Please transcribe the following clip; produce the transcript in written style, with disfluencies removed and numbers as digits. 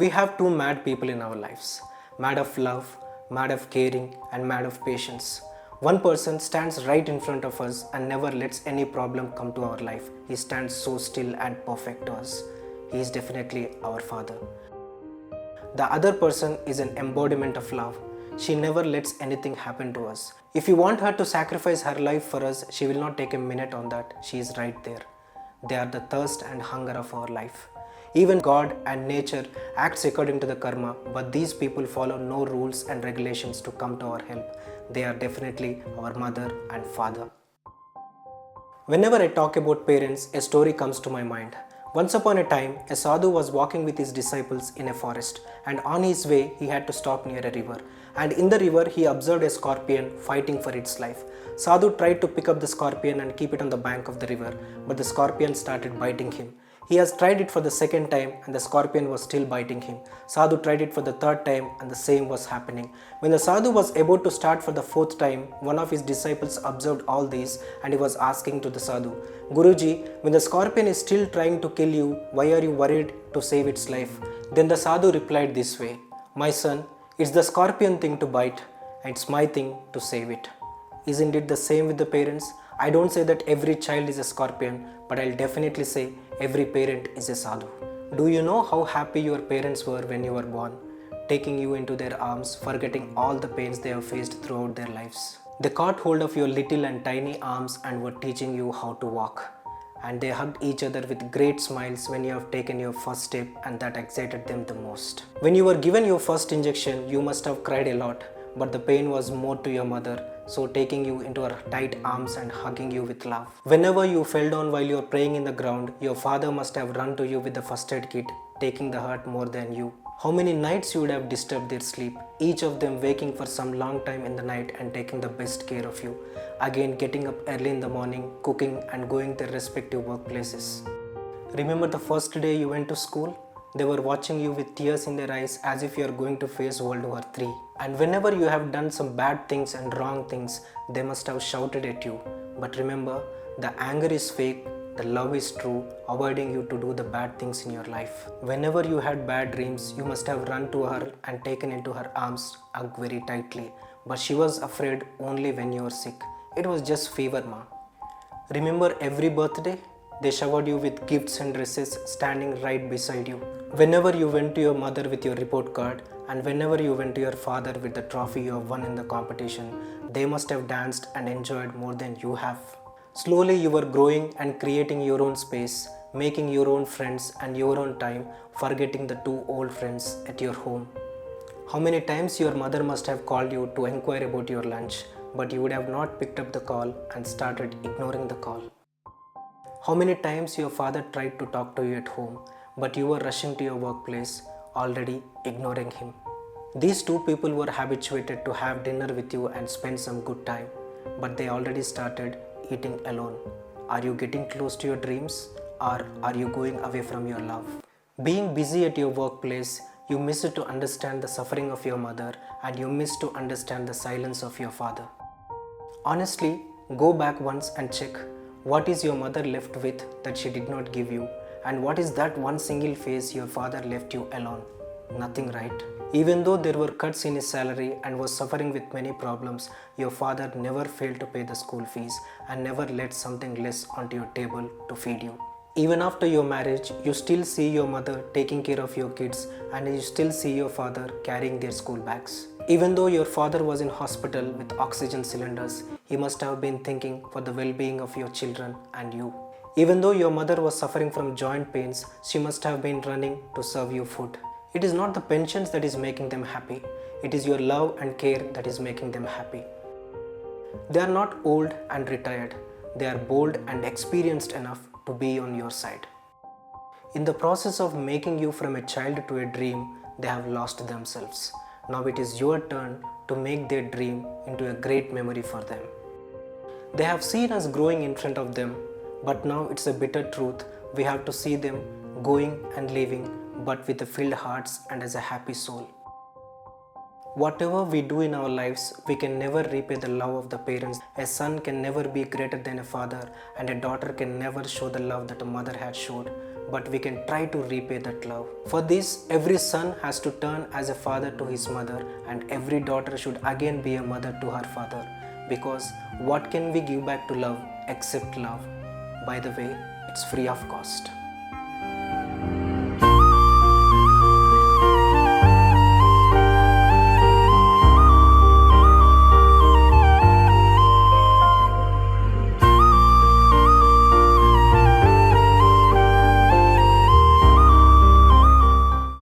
We have two mad people in our lives, mad of love, mad of caring, and mad of patience. One person stands right in front of us and never lets any problem come to our life. He stands so still and perfect to us. He is definitely our Father. The other person is an embodiment of love. She never lets anything happen to us. If you want her to sacrifice her life for us, she will not take a minute on that. She is right there. They are the thirst and hunger of our life. Even God and nature acts according to the karma, but these people follow no rules and regulations to come to our help. They are definitely our mother and father. Whenever I talk about parents, a story comes to my mind. Once upon a time, a sadhu was walking with his disciples in a forest, and on his way, he had to stop near a river. And in the river, he observed a scorpion fighting for its life. Sadhu tried to pick up the scorpion and keep it on the bank of the river, but the scorpion started biting him. He has tried it for the second time and the scorpion was still biting him. Sadhu tried it for the third time and the same was happening. When the sadhu was about to start for the fourth time, one of his disciples observed all these and he was asking to the sadhu, Guruji, when the scorpion is still trying to kill you, why are you worried to save its life? Then the sadhu replied this way, My son, it's the scorpion thing to bite and it's my thing to save it. Isn't it the same with the parents? I don't say that every child is a scorpion, but I'll definitely say every parent is a sadhu. Do you know how happy your parents were when you were born? Taking you into their arms, forgetting all the pains they have faced throughout their lives. They caught hold of your little and tiny arms and were teaching you how to walk. And they hugged each other with great smiles when you have taken your first step, and that excited them the most. When you were given your first injection, you must have cried a lot, but the pain was more to your mother, so taking you into her tight arms and hugging you with love. Whenever you fell down while you were praying in the ground, your father must have run to you with the first aid kit, taking the hurt more than you. How many nights you would have disturbed their sleep, each of them waking for some long time in the night and taking the best care of you. Again getting up early in the morning, cooking and going to their respective workplaces. Remember the first day you went to school? They were watching you with tears in their eyes as if you are going to face World War III. And whenever you have done some bad things and wrong things, they must have shouted at you. But remember, the anger is fake, the love is true, avoiding you to do the bad things in your life. Whenever you had bad dreams, you must have run to her and taken into her arms, hugged very tightly. But she was afraid only when you were sick. It was just fever, ma. Remember every birthday? They showered you with gifts and dresses standing right beside you. Whenever you went to your mother with your report card and whenever you went to your father with the trophy you have won in the competition, they must have danced and enjoyed more than you have. Slowly you were growing and creating your own space, making your own friends and your own time, forgetting the two old friends at your home. How many times your mother must have called you to inquire about your lunch, but you would have not picked up the call and started ignoring the call. How many times your father tried to talk to you at home, but you were rushing to your workplace, already ignoring him. These two people were habituated to have dinner with you and spend some good time, but they already started eating alone. Are you getting close to your dreams, or are you going away from your love? Being busy at your workplace, you miss to understand the suffering of your mother and you miss to understand the silence of your father. Honestly, go back once and check. What is your mother left with that she did not give you? And what is that one single phase your father left you alone? Nothing, right? Even though there were cuts in his salary and was suffering with many problems, your father never failed to pay the school fees and never let something less onto your table to feed you. Even after your marriage, you still see your mother taking care of your kids and you still see your father carrying their school bags. Even though your father was in hospital with oxygen cylinders, he must have been thinking for the well-being of your children and you. Even though your mother was suffering from joint pains, she must have been running to serve you food. It is not the pensions that is making them happy. It is your love and care that is making them happy. They are not old and retired. They are bold and experienced enough to be on your side. In the process of making you from a child to a dream, they have lost themselves. Now it is your turn to make their dream into a great memory for them. They have seen us growing in front of them, but now it's a bitter truth. We have to see them going and leaving, but with the filled hearts and as a happy soul. Whatever we do in our lives, we can never repay the love of the parents. A son can never be greater than a father, and a daughter can never show the love that a mother had showed. But we can try to repay that love. For this, every son has to turn as a father to his mother, and every daughter should again be a mother to her father. Because what can we give back to love except love? By the way, it's free of cost.